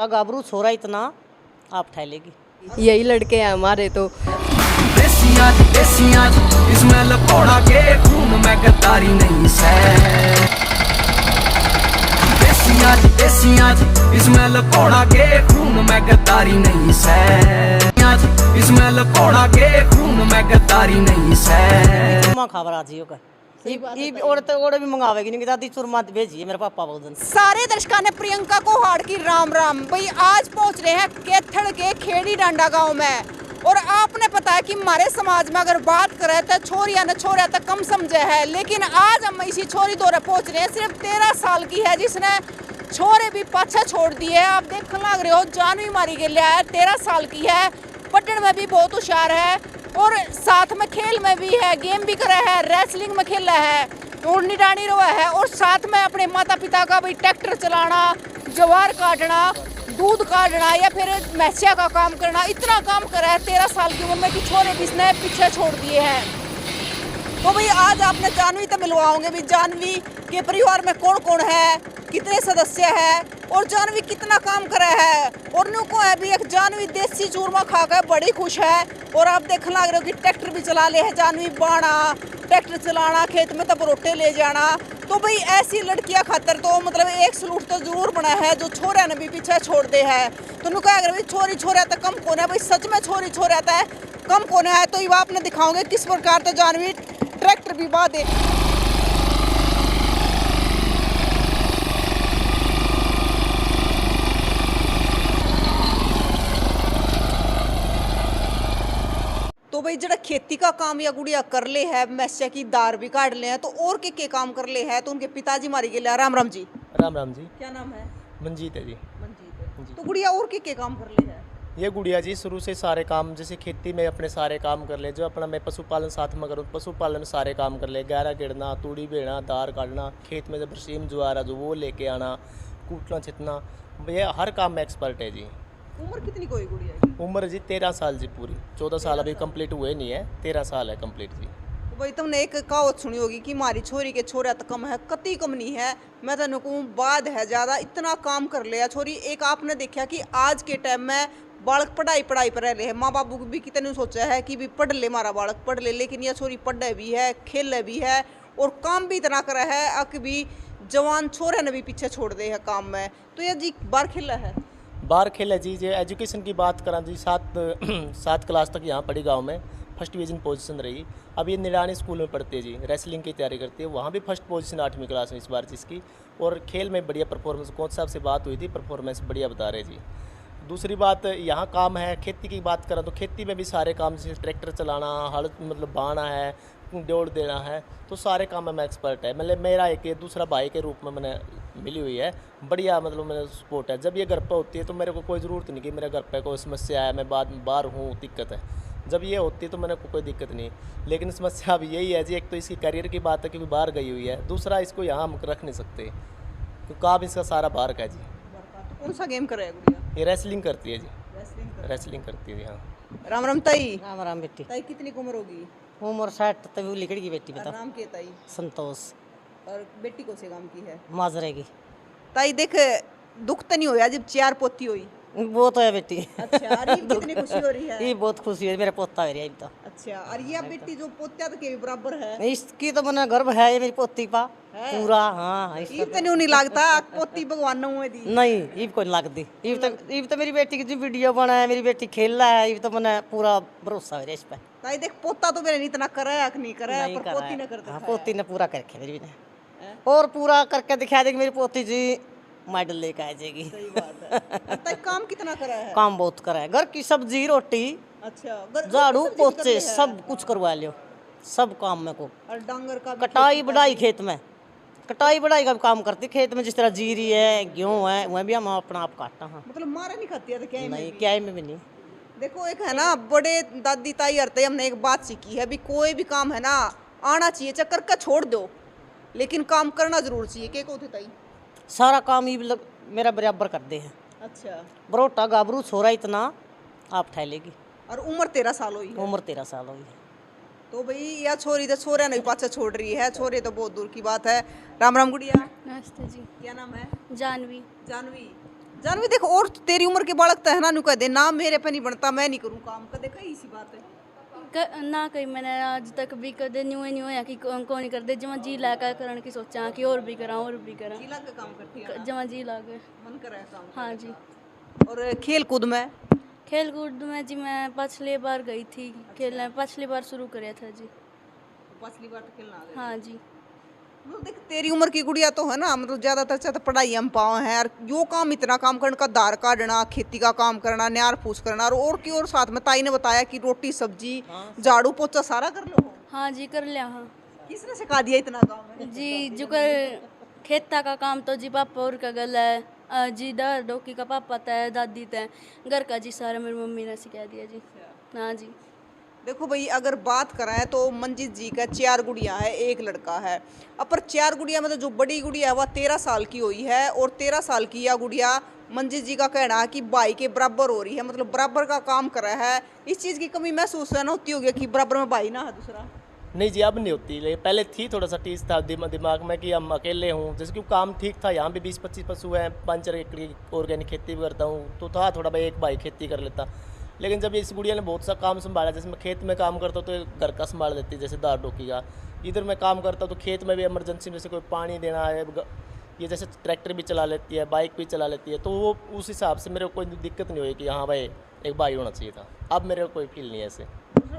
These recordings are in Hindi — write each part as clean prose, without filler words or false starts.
बरोटा गाबरू छोरा इतना आप ठहलेगी। यही लड़के हैं हमारे तो। देसियां इसमें लपौड़ा के खून में गद्दारी नहीं सै। देसियां इसमें लपौड़ा के खून में गद्दारी नहीं सै। इसमें लपौड़ा के खून में गद्दारी नहीं सै। मां खबर आ जियो का और भी मंगावेगी नहीं दादी चूरमा भेजिए मेरे पापा बोल दिन। सारे दर्शकों ने प्रियंका को हाड़ की राम राम। भाई आज पहुंच रहे हैं कैथड़ के खेड़ी डांडा गांव में। और आपने पता है कि हमारे समाज में अगर बात करें तो छोरिया न छोरा तो कम समझे है, लेकिन आज हम इसी छोरी दौरे पहुंच रहे हैं। सिर्फ 13 साल की है जिसने छोरे भी पाछा छोड़ दिए। आप देखने लग रहे हो जानवी मारी के लिए है, 13 साल की है, पढ़ने में भी बहुत होशियार है और साथ में खेल में भी है, गेम भी करा है, रेसलिंग में खेला है और निडानी रहा है। और साथ में अपने माता पिता का भी ट्रैक्टर चलाना, ज्वार काटना, दूध काटना या फिर मैसिया का काम करना, इतना काम करा है 13 साल की उम्र में कि छोरे भी इसने पीछे छोड़ दिए हैं। तो भाई आज आपने जानवी तो मिलवाओगे भी जानवी के परिवार में कौन कौन है, कितने सदस्य है और जानवी कितना काम करे है। और नुको है भी एक जानवी देसी चूरमा खाकर बड़ी खुश है। और आप देखने लग रहे हो कि ट्रैक्टर भी चला ले है जानवी, बाणा ट्रैक्टर चलाना, खेत में तब रोटे ले जाना। तो भाई ऐसी लड़कियां खातर तो मतलब एक सलूट तो जरूर बना है जो छोरा ने भी पीछे छोड़ दे है। तो नुका अगर भाई छोरी छोरा तो कम कौन है, भाई सच में छोरी छोरा है कम कौन है। तो ये आपने दिखाओगे किस प्रकार तो जानवी ट्रैक्टर भी बा दे। तो भाई जरा खेती का काम या गुड़िया कर ले है, मैस्या की दार भी काट ले हैं, तो और के काम कर ले है। तो उनके पिताजी मारी गए। राम राम जी। राम राम जी। क्या नाम है? मंजीत है जी। मंजीत है। तो गुड़िया और के काम कर ले है? ये गुड़िया जी शुरू से सारे काम जैसे खेती में अपने सारे काम कर ले, जो अपना मैं पशुपालन साथ में करूँ पशुपालन में सारे काम कर ले, गहरा गिरना, तूड़ी बेड़ना, दार काटना, खेत में जब बरसीम ज्वार जो वो लेके आना, कूटना छिटना, ये हर काम में एक्सपर्ट है जी। उम्र कितनी कोई गुड़िया की? उम्र जी 13 साल जी पूरी, 14 साल अभी कंप्लीट हुए नहीं है, 13 साल है कंप्लीट जी। तो भाई तुमने एक कहावत सुनी होगी कि हमारी छोरी के छोरा तो कम है, कति कम नहीं है। मैं तो कहूँ बाद है ज़्यादा, इतना काम कर लिया छोरी। एक आपने देखा कि आज के टाइम में बालक पढ़ाई पर रह रहे हैं, माँ बापू भी कितने सोचा है कि भी पढ़ ले हमारा बालक पढ़ ले, लेकिन यह छोरी पढ़े भी है, खेल भी है और काम भी इतना करा है अक भी जवान छोरे ने भी पीछे छोड़ दे है काम में। तो यह जी बार खेला है, बाहर खेल है जी। जो एजुकेशन की बात करा जी, सात क्लास तक यहाँ पढ़ी गांव में, फर्स्ट डिवीज़न पोजीशन रही। अब ये निरानी स्कूल में पढ़ते हैं जी, रेसलिंग की तैयारी करती है, वहाँ भी फर्स्ट पोजीशन 8वीं क्लास में इस बार जिसकी। और खेल में बढ़िया परफॉर्मेंस, कोच साहब से बात हुई थी, परफॉर्मेंस बढ़िया बता रहे जी। दूसरी बात यहाँ काम है, खेती की बात करें तो खेती में भी सारे काम जैसे ट्रैक्टर चलाना, हल मतलब बाना है, दौड़ देना है, तो सारे काम में मैं एक्सपर्ट है। मतलब मेरा एक दूसरा भाई के रूप में मैंने मिली हुई है, बढ़िया मतलब मेरा सपोर्ट है। जब ये घर पर होती है तो मेरे को कोई ज़रूरत नहीं कि मेरे घर पे कोई समस्या है, मैं बाहर हूँ दिक्कत है। जब ये होती है तो मैंने कोई दिक्कत नहीं। लेकिन समस्या अब यही है जी, एक तो इसकी करियर की बात है क्योंकि बाहर गई हुई है, दूसरा इसको यहाँ हम रख नहीं सकते क्योंकि काम इसका सारा बाहर का है जी। कौन सा गेम करे गुड़िया? ये रेसलिंग करती है जी, रेसलिंग करती है जी। हाँ राम राम ताई। राम राम बेटी। ताई कितनी उम्र होगी? उम्र 60 तभी लिखड़ की बेटी बता। नाम के ताई? संतोष। और बेटी को से काम की है? माजरे की। ताई देख दुख तो नहीं होया जब 4 पोती हुई? वो तो है बेटी। अच्छा, अरे कितनी खुशी हो रही है? ये बहुत खुशी है, मेरा पोता है तो। अच्छा, और ये बेटी जो पोत्या तो के बराबर है? इसकी तो मैंने गर्व है, ये मेरी पोती पा पूरा। हाँ ये तो नहीं लगता पोती भगवान ने हुए दी? नहीं, ईब को नहीं लगती। ईब तो मेरी बेटी की जो वीडियो बना है, मेरी बेटी खेल रहा है, ईब तो मैंने पूरा भरोसा है इस पे। ताई देख पोता तो मेरे नहीं इतना कराया कि नहीं कराया, पर पोती ने करता। हाँ, पोती ने पूरा करके मेरी ने और पूरा करके दिखा देगी मेरी पोती जी, मेडल लेकर आ जाएगी। सही बात है। ताई काम कितना करा है? काम बहुत करा है, घर की सब्जी रोटी, अच्छा, झाड़ू पोछे सब कुछ करवा लियो, सब काम में को। और डांगर का कटाई बढ़ाई, खेत में कटाई बढ़ाई का भी काम करती, खेत में जिस तरह जीरी है, गेहूँ है, वह भी हम अपना आप काटता। हाँ, मतलब मारा नहीं खाती है तो क्या नहीं, क्या में भी नहीं। देखो एक है ना बड़े दादी ताई हरते हमने एक बात सीखी है, भी कोई भी काम है ना आना चाहिए, चक्कर का छोड़ दो लेकिन काम करना जरूर चाहिए। क्या कहते ताई? सारा काम ही मेरा बराबर कर दे है। अच्छा, बरोटा गाबरू छोरा इतना आप ठहलेगी। और उम्र 13 साल हुई है? उम्र 13 साल हुई है। तो भाई या छोरी तो छोरे ने भी पाछा छोड़ रही है, छोरे तो बहुत दूर की बात है। राम राम गुड़िया। नमस्ते जी। क्या नाम है? जानवी। जानवी। जानवी देखो, और तेरी उम्र के बालक तो है ना, नु कह दे ना मेरे पे नहीं बनता, मैं नहीं करूँ काम, कदे कही इसी बात है। ना कहीं मैंने आज तक भी कदे न्यू है कि कौन नहीं करते, जमा जी लाकर करने की सोचा कि और भी करा जिला के काम करती है, जमा जी लागे मन कर रहा है काम। हाँ जी। और खेल कूद में? खेल कूद में जी मैं पिछली बार गई थी खेलने, पिछली बार शुरू कराया था जी। पिछली बार तो खेलना आ गए। हाँ जी। मतलब देख तेरी उम्र की गुड़िया तो है ना, मतलब ज्यादातर चाहे तो पढ़ाई हम पाओ है, और यो काम इतना काम करने का, दार काटना, खेती का काम करना, न्यार फूस करना, और की और साथ में ताई ने बताया कि रोटी सब्जी झाड़ू पोछा सारा कर लो। हाँ जी कर लिया। हाँ किसने सिखा दिया इतना काम है? जी जो कर खेता का काम तो जी पापा और का गल है जी, डोकी का पापा तय दादी तय, घर का जी सारा मेरी मम्मी ने सिखा दिया जी। हाँ जी। देखो भाई, अगर बात करें तो मंजीत जी का 4 गुड़िया है, 1 लड़का है। अब पर 4 गुड़िया में तो जो बड़ी गुड़िया है वह 13 साल की हुई है, और 13 साल की यह गुड़िया मंजीत जी का कहना है कि भाई के बराबर हो रही है, मतलब बराबर का काम कर रहा है। इस चीज़ की कमी महसूस है ना होती होगी कि बराबर में भाई ना है दूसरा? नहीं जी, अब नहीं होती, लेकिन पहले थी, थोड़ा सा टीस था दिमाग में कि हम अकेले हूँ, जैसे कि काम ठीक था, यहाँ भी 20-25 पशु हैं, 5-4 एकड़ की ऑर्गेनिक खेती भी करता हूँ, तो था थोड़ा भाई एक भाई खेती कर लेता। लेकिन जब इस गुड़िया ने बहुत सा काम संभाला, जैसे मैं खेत में काम करता हूँ तो घर का संभाल देती है, जैसे दार डोकी का। इधर मैं काम करता हूँ तो खेत में भी इमरजेंसी में जैसे कोई पानी देना है, ये जैसे ट्रैक्टर भी चला लेती है, बाइक भी चला लेती है, तो वो उस हिसाब से मेरे को कोई दिक्कत नहीं हुई कि हाँ भाई एक भाई होना चाहिए था। अब मेरे को कोई फील नहीं है ऐसे।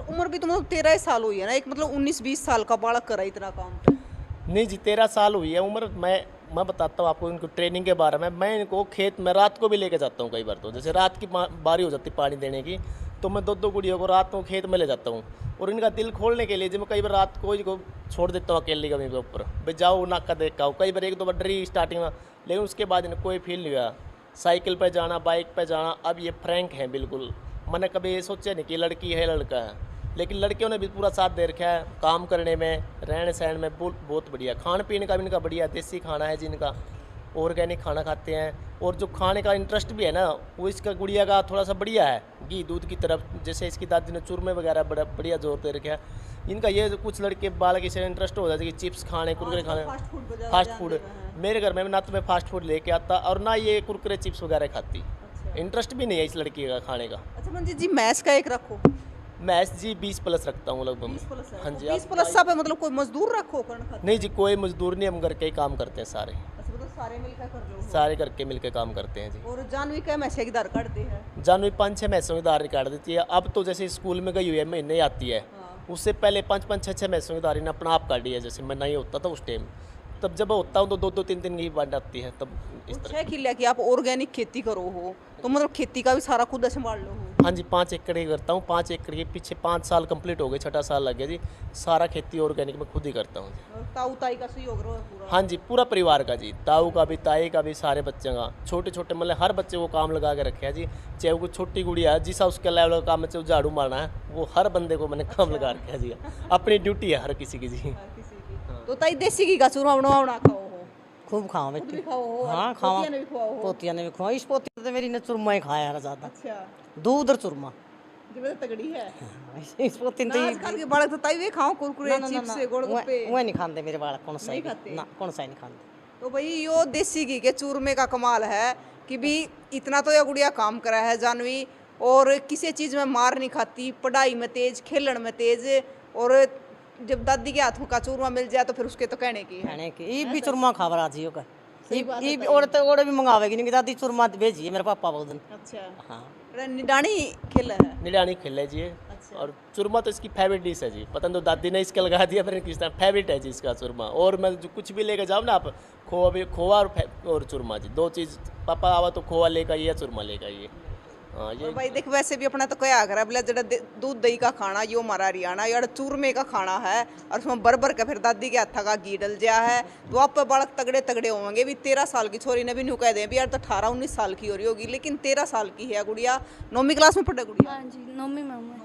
उम्र भी तो मतलब 13 साल हुई है ना, एक मतलब 19-20 साल का बालक करा इतना काम? नहीं जी, 13 साल हुई है उम्र। मैं बताता हूँ आपको इनको ट्रेनिंग के बारे में। मैं इनको खेत में रात को भी लेके जाता हूँ, कई बार तो जैसे रात की बारी हो जाती पानी देने की, तो मैं 2-2 गुड़ियों को रात को खेत में ले जाता हूँ, और इनका दिल खोलने के लिए जब मैं कई बार रात को छोड़ देता हूँ अकेली कहीं के ऊपर, भाई जाओ नाका देख का। कई बार 1-2 बार डरी स्टार्टिंग में, लेकिन उसके बाद इन्हें कोई फील नहीं हुआ। साइकिल पर जाना, बाइक पर जाना, अब ये फ्रैंक है बिल्कुल। मैंने कभी ये सोचा नहीं कि लड़की है लड़का है, लेकिन लड़कियों ने भी पूरा साथ दे रखा है काम करने में, रहने सहन में बहुत बढ़िया। खान पीने का भी इनका बढ़िया, देसी खाना है जिनका, ऑर्गेनिक खाना खाते हैं, और जो खाने का इंटरेस्ट भी है ना वो इसका गुड़िया का थोड़ा सा बढ़िया है, घी दूध की तरफ। जैसे इसकी दादी ने चूरमे वगैरह बड़ा बढ़िया जोर दे रखा है। इनका ये कुछ लड़के बालक इसे इंटरेस्ट हो जाता है कि चिप्स खाने, कुरकुरे खाने, फास्ट फूड। मेरे घर में ना तो मैं फास्ट फूड लेके आता और ना ये कुरकुरे चिप्स वगैरह खाती। इंटरेस्ट भी नहीं है इस लड़की का खाने का। अच्छा मंजीत जी, मैथ्स का एक रखो। मैथ्स जी 20+ रखता हूँ लगभग। हाँ जी। 20+ सब है, मतलब कोई मजदूर रखो करने खातिर? नहीं जी, कोई मजदूर नहीं, हम घर के ही काम करते हैं सारे। अच्छा, मतलब सारे मिलकर कर लो? सारे करके मिलकर काम करते हैं जी। और जानवी का मैसे की दार काटती है? जानवी 5-6 मैसों की दार निकाल देती है। अब तो जैसे स्कूल में गई हुई है, महीने आती है, उससे पहले 5-5, 6-6 मैसों की दारी ने अपना आप काटी है। जैसे मैं नहीं होता था उस टाइम, तब जब होता हूँ तो 2-2, 3-3 की बांट आती है। तब इस तरह 6 किले की आप ऑर्गेनिक खेती करो हो, तो मतलब खेती का भी सारा खुद संभाल लो हो? हाँ जी, 5 एकड़ ही करता हूँ। 5 एकड़ के पीछे 5 साल कंप्लीट हो गए, 6ठा साल लग गया जी। सारा खेती ऑर्गेनिक में खुद ही करता हूँ जी। ताऊ ताई का सहयोग रहो पूरा? हाँ जी, पूरा परिवार का जी, ताऊ का भी, ताई का भी, सारे बच्चों का। छोटे छोटे मतलब हर बच्चे को काम लगा के रखे है जी। चाहे वो छोटी गुड़िया है जिसा उसके लेवल का काम है, चाहे झाड़ू मारना है, वो हर बंदे को मैंने काम लगा रखा है जी। अपनी ड्यूटी है हर किसी की जी। तो ताई देसी घी का चूरमा बना खाओ हो? खूब खाओ बेटी। खाओ? हाँ खाओ, पोतिया ने भी खुआओ हो? पोतिया ने भी खुआ। इस पोती ने मेरी ने चूरमा ही खाया है ज़्यादा, अच्छा, दूध और चूरमा। जब तगड़ी है इस पोती ने आजकल के बालक तो ताई वे खाओ कुरकुरे चिप्स गोलगप्पे वो नहीं खाते मेरे बालक, कौन सा नहीं ही खाते? ना, कौन सा ही नहीं खाते। तो भाई यो देसी घी के चूरमे का कमाल है कि भी इतना तो यह गुड़िया काम करा है जानवी, और किसी चीज़ में मार नहीं खाती, पढ़ाई में तेज, खेलन में तेज, और जब दादी के हाथ का चूरमा मिल जाए तो फिर उसके तो कहने की है। कहने की ये भी चूरमा खा बरा जी होगा। ये और भी मंगावेगी नहीं कि दादी चूरमा भेजिए मेरे पापा बोल दिन। अच्छा, हाँ, निडानी खेल है? निडानी खेल जी। और चूरमा तो इसकी फेवरेट डिश है जी। पता नहीं तो दादी ने इसका लगा दिया, फिर किस तरह फेवरेट है जी इसका चूरमा। और मैं जो कुछ भी लेकर जाऊँ ना आप, खोआ और चूरमा जी, 2 चीज़। पापा आवा तो खोआ लेकर आइए, चूरमा लेकर आइए। हाँ ये भाई देख, वैसे भी अपना तो क्या अगर बोले जरा दूध दही का खाना यो हमारा हरियाणा यार चूरमे का खाना है, और उसमें बरबर का फिर दादी के हाथा का घी डल गया है, तो आप पे बालक तगड़े तगड़े होंगे। भी 13 साल की छोरी ने भी न्यू कह दे भी यार तो 18-19 साल की हो रही होगी, लेकिन 13 साल की है गुड़िया। 9वीं क्लास में पढ़े गुड़िया? हाँ जी, 9वीं में हूँ।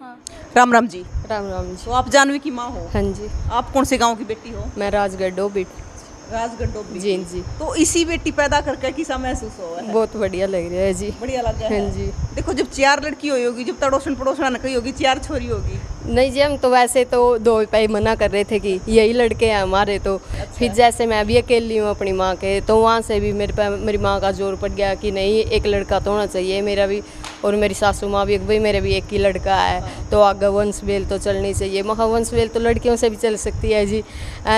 हाँ। राम राम जी। राम राम जी। तो आप जानवी की माँ हो? हाँ जी। आप कौन से गाँव की बेटी हो? मैं राजगढ़ डोबिट। राजगढ़ डोबरी? जी जी। तो इसी बेटी पैदा करके किसा महसूस हो है? बहुत बढ़िया लग रहा है जी। बढ़िया लग रहा है? हाँ जी। देखो जब 4 लड़की हुई होगी, जब तड़ोसन पड़ोसन कही होगी 4 छोरी होगी, नहीं जी, हम तो वैसे तो 2 रुपये मना कर रहे थे कि यही लड़के हैं हमारे, तो फिर जैसे मैं भी अकेली हूँ अपनी माँ के, तो वहाँ से भी मेरी माँ का जोर पड़ गया कि नहीं एक लड़का तो होना चाहिए मेरा भी, और मेरी सासू माँ भी भाई मेरे भी एक ही लड़का है तो आगे वंश बेल तो चलनी चाहिए। महा वंश बेल तो लड़कियों से भी चल सकती है जी,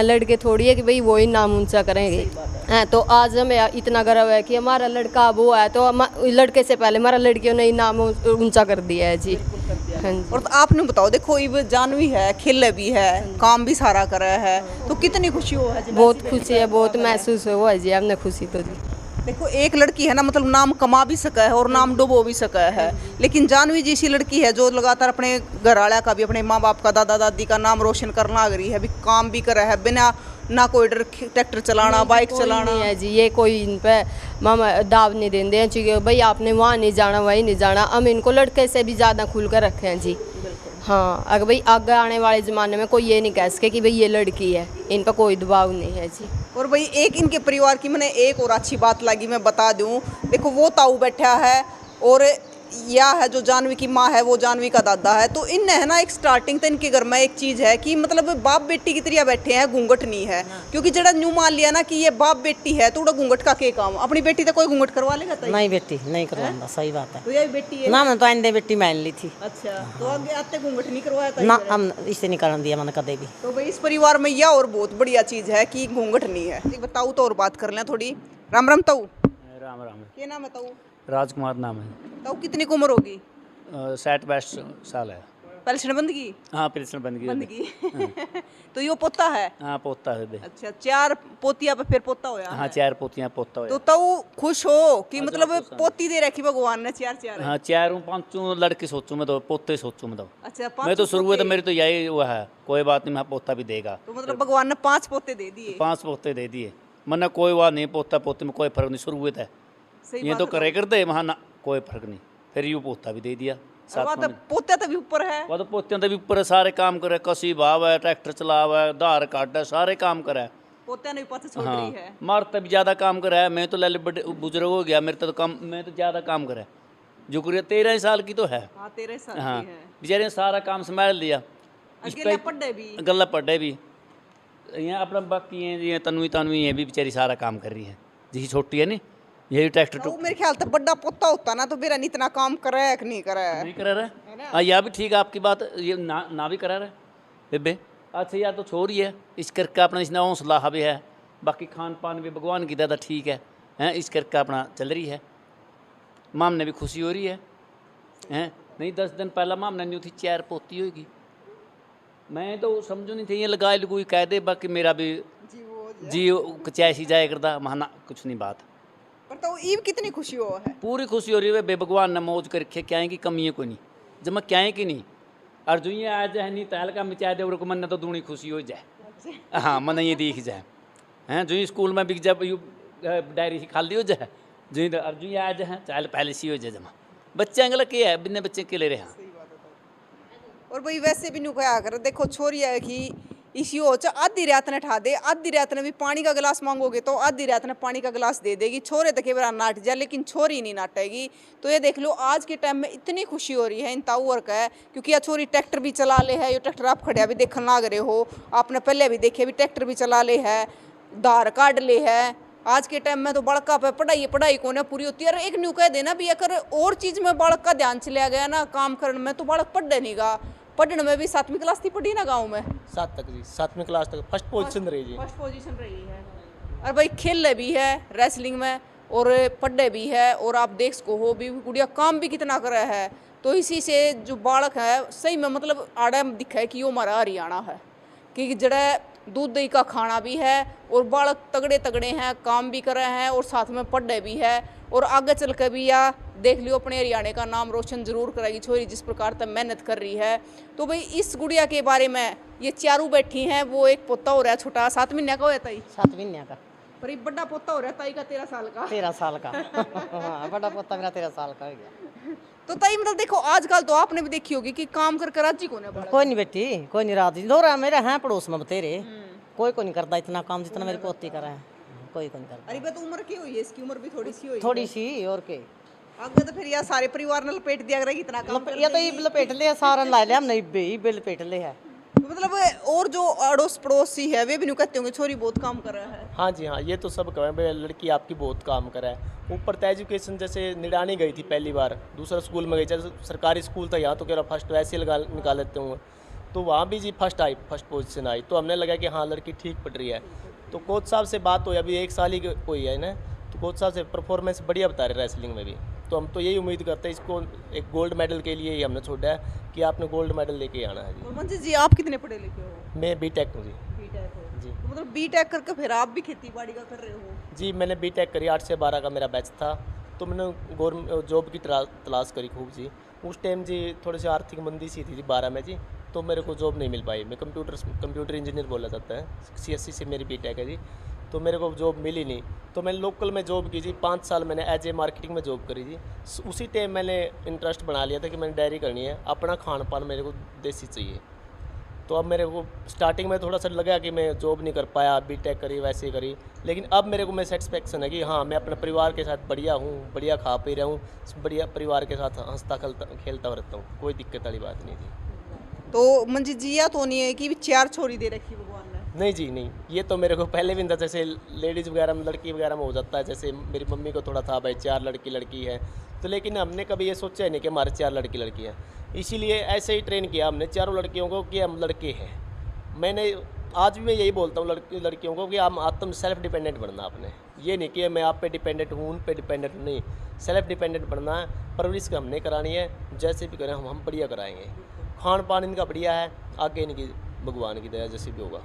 लड़के थोड़ी है कि भाई वही नाम ऊंचा करेंगे। तो आज हमें इतना गर्व है कि हमारा लड़का वो है, तो लड़के से पहले हमारा लड़कियों ने ही नाम ऊंचा कर दिया है जी। हाँ जी। और तो आपने बताओ, देखो ये जानवी है, खिल भी है, काम भी सारा कर रहा है, तो कितनी खुशी हो है जी? बहुत खुशी है, बहुत महसूस हुआ है जी, हमने खुशी तो जी। देखो एक लड़की है ना, मतलब नाम कमा भी सका है और नाम डुबो भी सका है, लेकिन जानवी जी ऐसी लड़की है जो लगातार अपने घर वाला का भी, अपने माँ बाप का, दादा दादी का नाम रोशन करना आ रही है, अभी काम भी कर रहा है बिना ना कोई डर, ट्रैक्टर चलाना, बाइक चलाना नहीं है जी, ये कोई इन पे मामा दाव नहीं देते हैं जी, भाई आपने वहाँ नहीं जाना वहीं नहीं जाना। हम इनको लड़के से भी ज़्यादा खुल कर रखे हैं जी। हाँ, अगर भाई आगे आने वाले ज़माने में कोई ये नहीं कह सके कि भाई ये लड़की है, इन पर कोई दबाव नहीं है जी। और भाई एक इनके परिवार की मैंने एक और अच्छी बात लगी, मैं बता दूं, देखो वो ताऊ बैठा है और या है जो जानवी की माँ है वो जानवी का दादा है, तो इन है ना एक स्टार्टिंग तो इनके घर में एक चीज़ है कि मतलब बाप बेटी की तरह बैठे हैं, घूंघट नहीं है, क्योंकि जरा न्यू मान लिया ना कि ये बाप बेटी है तो घूंघट का के काम, अपनी बेटी तो कोई घूंघट करवा लेगा? नहीं बेटी नहीं करवाता, सही बात है। तो यही बेटी है ना, मैं तो आंदे बेटी मान ली थी। अच्छा, तो आगे आते घूंघट नहीं करवाया था? ना, हम इसे नहीं करने दिया मैंने कदे भी। तो भाई इस परिवार में यह और बहुत बढ़िया चीज़ है कि घूंघट नहीं है। एक बताऊ तो और बात कर लें थोड़ी। राम राम ताऊ। राम राम। क्या नाम है ताऊ? राजकुमार नाम है। ताऊ कितनी की उम्र होगी? 60-62 साल है। पेंशन बंदगी? हाँ, पेंशन बंदगी। तो यो पोता है? हाँ, पोता है बे। अच्छा, 4 पोतिया पे फिर पोता होया? हाँ, 4 पोतियाँ पोता तो हो। ताऊ खुश हो कि मतलब पोती दे रखी भगवान ने 4 हाँ, 4-5 लड़के सोचूं मैं तो, पोते सोचूं मैं तो। अच्छा, मैं तो शुरू में तो मेरी तो यही हुआ है, कोई बात नहीं, मैं पोता भी देगा। तो मतलब भगवान ने 5 पोते दे दिए? 5 पोते दे दिए, मन्ना कोई बात नहीं, पोता पोते में कोई फर्क नहीं, शुरू हुए थे ये तो करे कर दे, वहाँ ना कोई फर्क नहीं, फिर यूँ पोता भी दे दिया। पोते तो भी ऊपर है, वो तो पोतियां तो भी ऊपर सारे काम करे, कसी भाव है, ट्रैक्टर चलावा है, धार काट है, सारे काम करे। पोते ने भी पास छोड़ हाँ, रही है। मारता भी ज़्यादा काम करा है, मैं तो लाले बड़े बुजुर्ग हो गया, मेरे तो काम, मैं तो ज़्यादा काम करा, जो करिए 13 साल की तो है। हाँ, 13 साल हाँ, की है। बेचारे ने सारा काम संभाल लिया, गला पढ़े भी यहाँ अपना, बाकी हैं ये तनवी ये भी बेचारी सारा काम कर रही है, जी छोटी है नी, यही ट्रैक्टर तो मेरे ख्याल से बड़ा पोता होता ना तो मेरा इतना काम करा है कि नहीं करा है? नहीं करा रहा। हाँ, यह भी ठीक है आपकी बात, ये ना भी करा रहा बेबे। अच्छा यार, तो छोरी है इस करके अपना, इसने हौसला भी है, बाकी खान पान भी भगवान की दादा ठीक है, हैं इस करके अपना चल रही है। माम ने भी खुशी हो रही है, हैं नहीं 10 दिन पहला माम ने न्यू थी 4 पोती होगी, मैं तो समझो नहीं थी, ये लगाई लगुई कह दे, बाकी मेरा भी जी कचैसी जाए करता महाना कुछ नहीं बात। पर तो ईब कितनी खुशी हो है? पूरी खुशी हो रही है बे, भगवान ने मौज करके क्या है कि कमी है कोई नहीं, जब क्या है कि नहीं, और जो ये आज है नहीं तहल का मिचा दे को मन तो दूनी खुशी हो जाए। हाँ, मन ये दिख जाए, हैं जो स्कूल में भी जब यू डायरी खाली हो जाए, जो अर्जुन आज है चाहे पहले सी हो जाए जमा, बच्चे अंगल के है बिन्ने बच्चे के ले रहे हैं। और भाई वैसे भी नु क्या कर, देखो छोरी है कि इसी हो आधी रात ने ठा दे, आधी रात ने भी पानी का गिलास मांगोगे तो आधी रात ने पानी का गिलास दे देगी, छोरे तक बार नाट जाए, लेकिन छोरी नहीं नाटेगी। तो ये देख लो आज के टाइम में इतनी खुशी हो रही है इन ताऊर का है, क्योंकि यह छोरी ट्रैक्टर भी चला ले है, ये ट्रैक्टर आप खड़िया भी देखने लग रहे हो, आपने पहले भी देखे भी ट्रैक्टर भी चला ले है, धार काट ले है। आज के टाइम में तो बड़का पे पढ़ाई को ना पूरी होती है। और एक न्यू कह देना भी अगर और चीज़ में बालक का ध्यान चला गया ना काम करने में, तो बालक पढ़े नहीं गा। पढ़ने में भी 7वीं क्लास थी पढ़ी ना गाँव में, 7 तक जी, 7वीं क्लास तक फर्स्ट पोजीशन रही जी, फर्स्ट पोजीशन रही है। और भाई खेल भी है रेसलिंग में और पढ़े भी है, और आप देख सको हो भी गुड़िया काम भी कितना कर रहा है। तो इसी से जो बालक है सही में मतलब आड़ा दिखा है कि वो हमारा हरियाणा है, कि जड़ा दूध दही का खाना भी है और बालक तगड़े तगड़े हैं, काम भी कर रहे हैं और साथ में पढ़े भी है, और आगे चल कर भी या देख लियो अपने हरियाणा का नाम रोशन जरूर करेगी छोरी, जिस प्रकार तक मेहनत कर रही है। तो भाई इस गुड़िया के बारे में ये चारों बैठी हैं, वो एक पोता हो रहा है छोटा, 7 महीने का होता ही, 7 महीने का, पर एक बड़ा पोता हो रहा है ताई का 13 साल का। 13 साल का हाँ, बड़ा पोता मेरा 13 साल का हो गया। तो ताई मतलब देखो आजकल तो आपने भी देखी होगी कि काम कर राजी को ना कोई नहीं बेटी, कोई नहीं राजी, दो रहा मेरे हैं पड़ोस में बतेरे, कोई नहीं करता इतना काम जितना मेरी पोती कर रहा है, कोई नहीं करता। अरे बे तो उम्र की हुई है इसकी, उम्र भी थोड़ी सी हुई थोड़ी सी और के आगे तो फिर यार सारे परिवार ने लपेट दिया करेगी इतना काम कर ये तो ये लपेट ले सारा ला लिया हमने भी लपेट ले है। मतलब और जो अड़ोस पड़ोसी है वे भी नहीं कहते होंगे छोरी बहुत काम कर रहा है। हाँ जी हाँ, ये तो सब कहें भाई लड़की आपकी बहुत काम करा है। ऊपर तो एजुकेशन जैसे निड़ानी गई थी पहली बार, दूसरा स्कूल में गई, जैसे सरकारी स्कूल था यहाँ तो कह रहा फर्स्ट वैसे ही निकाल लेते हूँ, तो वहाँ भी जी फर्स्ट पोजीशन आई, तो हमने लगा कि हाँ लड़की ठीक पड़ रही है। तो कोच साहब से बात हुई, अभी 1 साल ही हुई है ना, तो कोच साहब से परफॉर्मेंस बढ़िया बता रहे रेसलिंग में भी, तो हम तो यही उम्मीद करते हैं इसको एक गोल्ड मेडल के लिए ही हमने छोड़ा है कि आपने गोल्ड मेडल लेके आना है जी। मंजित जी आप कितने पढ़े लिखे हो? मैं बीटेक हूँ जी। बीटेक हो जी। तो मतलब बीटेक करके फिर आप भी खेती बाड़ी का कर रहे हो? जी मैंने बीटेक करी, 8 से 12 का मेरा बैच था, तो मैंने गवर्नमेंट जॉब की तलाश करी खूब जी। उस टाइम जी थोड़ी सी आर्थिक मंदी सी थी जी 12 में जी, तो मेरे को जॉब नहीं मिल पाई। मैं कंप्यूटर इंजीनियर बोला जाता है, CSC से मेरी बीटेक है जी, तो मेरे को जॉब मिली नहीं, तो मैंने लोकल में जॉब की जी। 5 साल मैंने एज ए मार्केटिंग में जॉब करी जी। उसी टाइम मैंने इंटरेस्ट बना लिया था कि मैंने डायरी करनी है, अपना खान पान मेरे को देसी चाहिए। तो अब मेरे को स्टार्टिंग में थोड़ा सा लगा कि मैं जॉब नहीं कर पाया, बीटेक करी वैसे करी, लेकिन अब मेरे को मैं सेटिस्फेक्शन है कि हाँ मैं अपने परिवार के साथ बढ़िया हूँ, बढ़िया खा पी रहा हूँ, बढ़िया परिवार के साथ हंसता खेलता रहता हूँ, कोई दिक्कत वाली बात नहीं थी। तो मंजित जी या तो नहीं है कि 4 छोरी दे रखी भगवान ने? नहीं जी नहीं, ये तो मेरे को पहले भी था, जैसे लेडीज़ वगैरह में लड़की वगैरह में हो जाता है, जैसे मेरी मम्मी को थोड़ा था भाई 4 लड़की है, तो लेकिन हमने कभी ये सोचा ही नहीं कि हमारे 4 लड़की है, इसीलिए ऐसे ही ट्रेन किया हमने चारों लड़कियों को कि हम लड़के हैं। मैंने आज भी मैं यही बोलता हूँ लड़कियों को कि हम आत्म सेल्फ डिपेंडेंट बनना आपने, ये नहीं कि मैं आप पे डिपेंडेंट हूँ उन पे डिपेंडेंट नहीं, सेल्फ डिपेंडेंट बनना है। परवरिश हमने करानी है, जैसे भी करें हम बढ़िया कराएंगे, खान पान इनका बढ़िया है, आगे इनकी भगवान की दया जैसे भी होगा।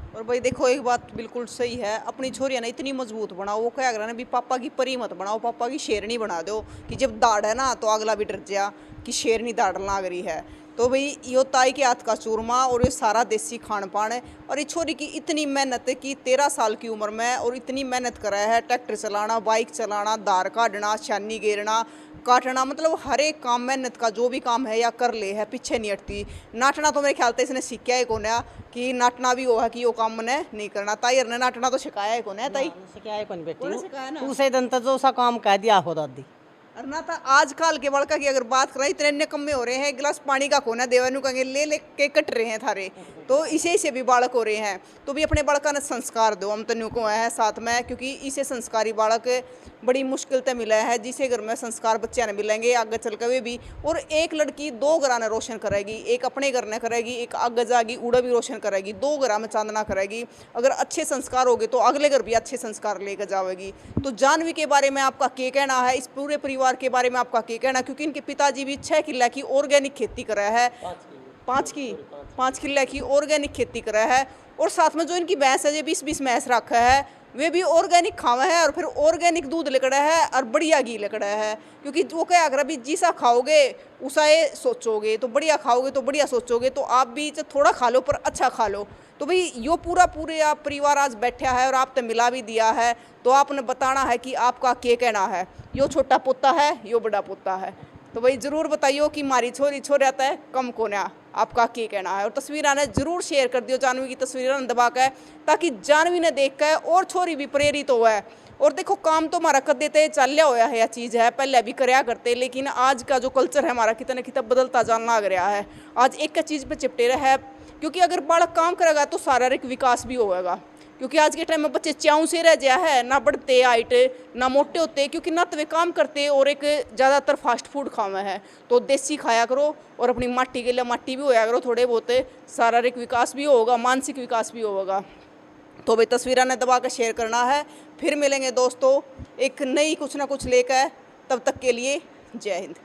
और भाई देखो एक बात बिल्कुल सही है, अपनी छोरियां ना इतनी मजबूत बनाओ, वो क्या कर रहा है भी पापा की परी मत बनाओ, पापा की शेरनी बना दो कि जब दाड़ है ना तो अगला भी डर जा कि शेरनी दाड़ लाग रही है। तो भाई यो ताई के हाथ का चूरमा और ये सारा देसी खान पान है, और ये छोरी की इतनी मेहनत की 13 साल की उम्र में, और इतनी मेहनत करा है, ट्रैक्टर चलाना, बाइक चलाना, दार काटना, छानी गेरना, काटना, मतलब हर एक काम मेहनत का जो भी काम है या कर ले है, पीछे नहीं हटती। नाटना तो मेरे ख्याल से इसने सीखा है कौन है कि नाटना भी वो है कि यो काम मैंने नहीं करना। ताई ने नाटना तो सिखाया है कौन है? ताई सिखाया कौन बेटी सिखाया ना? उसे दिन तक जो सा काम कह दिया हो दादी। और ना था आजकल के बड़का की अगर बात करें इतने निकम्मे हो रहे हैं, गिलास पानी का कोना देवानु कहेंगे ले के कट रहे हैं थारे, तो इसे से भी बालक हो रहे हैं। तो भी अपने बालका ने संस्कार दो, हम तनु को है साथ में, क्योंकि इसे संस्कारी बालक बड़ी मुश्किल से मिला है, जिसे घर में संस्कार बच्चे ने मिलेंगे आगे चल कर वे भी। और एक लड़की 2 घर ने रोशन करेगी, एक अपने घर ने करेगी, एक आगे जाएगी उड़ा भी रोशन करेगी, 2 घर में चांदना करेगी। अगर अच्छे संस्कार होंगे तो अगले घर भी अच्छे संस्कार लेकर जाएगी। तो जानवी के बारे में आपका क्या कहना है, इस पूरे परिवार के बारे में आपका क्या कहना? क्योंकि इनके पिताजी भी 6 किले की ऑर्गेनिक खेती कर रहा है, 5 किले की ऑर्गेनिक खेती कर रहा है, और साथ में जो इनकी भैंस है, जो 20 भैंस रखा है, वे भी ऑर्गेनिक खावा है, और फिर ऑर्गेनिक दूध लेकर है और बढ़िया घी लेकर है। क्योंकि वो क्या अगर अभी जिसा खाओगे उसा ये सोचोगे, तो बढ़िया खाओगे तो बढ़िया सोचोगे, तो आप भी थोड़ा खा लो पर अच्छा खा लो। तो भाई यो पूरे आप परिवार आज बैठा है और आपने मिला भी दिया है, तो आपने बताना है कि आपका क्या कहना है। यो छोटा पोता है, यो बड़ा पोता है, तो भाई ज़रूर बताइयो कि मारी छोरी छोरे आता है कम कोना, आपका क्या कहना है। और तस्वीर ने जरूर शेयर कर दियो जानवी की तस्वीर दबा कर, ताकि जानवी ने देख कर और छोरी भी प्रेरित हो है। और देखो काम तो हमारा कर देते चल होया है, यह चीज़ है पहले भी करया करते, लेकिन आज का जो कल्चर है हमारा कितना कितना बदलता जान लग रहा है। आज एक चीज़ पे चिपटे रहा है, क्योंकि अगर बालक काम करेगा तो शारीरिक विकास भी होगा। क्योंकि आज के टाइम में बच्चे चाऊ से रह गया है, ना बढ़ते हाइट ना मोटे होते, क्योंकि ना तो वे काम करते और एक ज़्यादातर फास्ट फूड खावा है। तो देसी खाया करो और अपनी माटी के लिए माटी भी होया करो, थोड़े बहुत शारीरिक विकास भी होगा, मानसिक विकास भी होगा। तो भाई तस्वीरें ने दबा कर शेयर करना है। फिर मिलेंगे दोस्तों एक नई कुछ ना कुछ लेकर, तब तक के लिए जय हिंद।